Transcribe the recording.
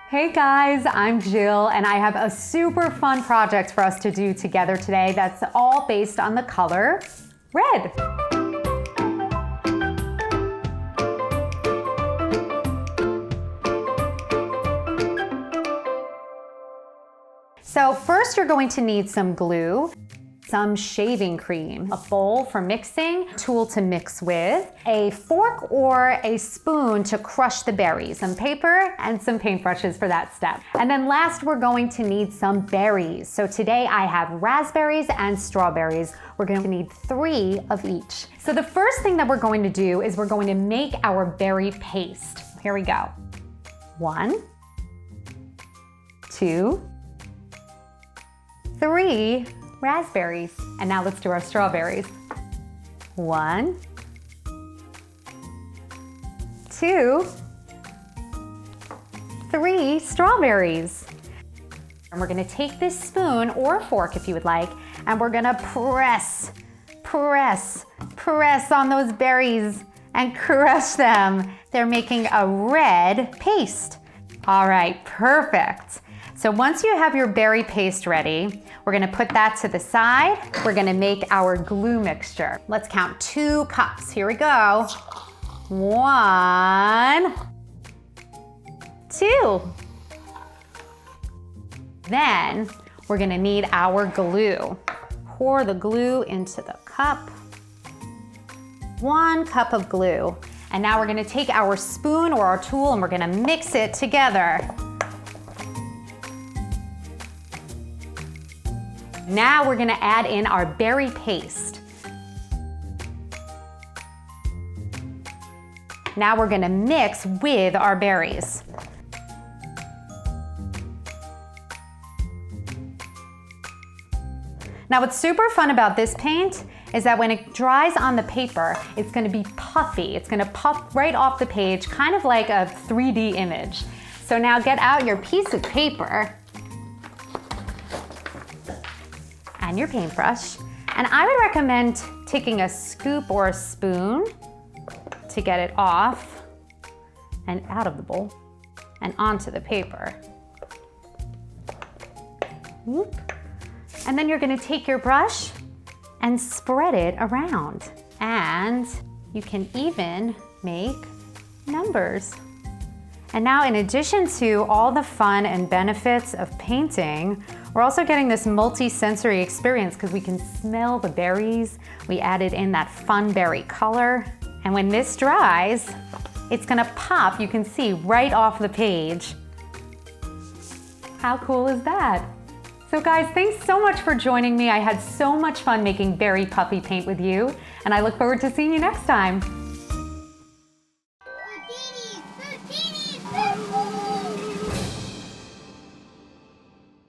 Hey guys, I'm Jill and I have a super fun project for us to do together today that's all based on the color red. So first you're going to need some glue, some shaving cream, a bowl for mixing, tool to mix with, a fork or a spoon to crush the berries, some paper, and some paintbrushes for that step. And then last, we're going to need some berries. So today I have raspberries and strawberries. We're going to need 3 of each. So the first thing that we're going to do is we're going to make our berry paste. Here we go. 1, 2, 3 raspberries. And now let's do our strawberries. 1, 2, 3 strawberries. And we're gonna take this spoon or fork if you would like, and we're gonna press on those berries and crush them. They're making a red paste. All right, perfect. So once you have your berry paste ready, we're gonna put that to the side. We're gonna make our glue mixture. Let's count 2 cups. Here we go. 1, 2. Then we're gonna need our glue. Pour the glue into the cup. 1 cup of glue. And now we're gonna take our spoon or our tool and we're gonna mix it together. Now we're gonna add in our berry paste. Now we're gonna mix with our berries. Now what's super fun about this paint is that when it dries on the paper, it's gonna be puffy. It's gonna puff right off the page, kind of like a 3D image. So now get out your piece of paper and your paintbrush. And I would recommend taking a scoop or a spoon to get it off and out of the bowl and onto the paper. Whoop. And then you're gonna take your brush and spread it around. And you can even make numbers. And now in addition to all the fun and benefits of painting, we're also getting this multi-sensory experience because we can smell the berries. We added in that fun berry color. And when this dries, it's gonna pop, you can see, right off the page. How cool is that? So guys, thanks so much for joining me. I had so much fun making Berry Puffy Paint with you, and I look forward to seeing you next time. FoodTeenies!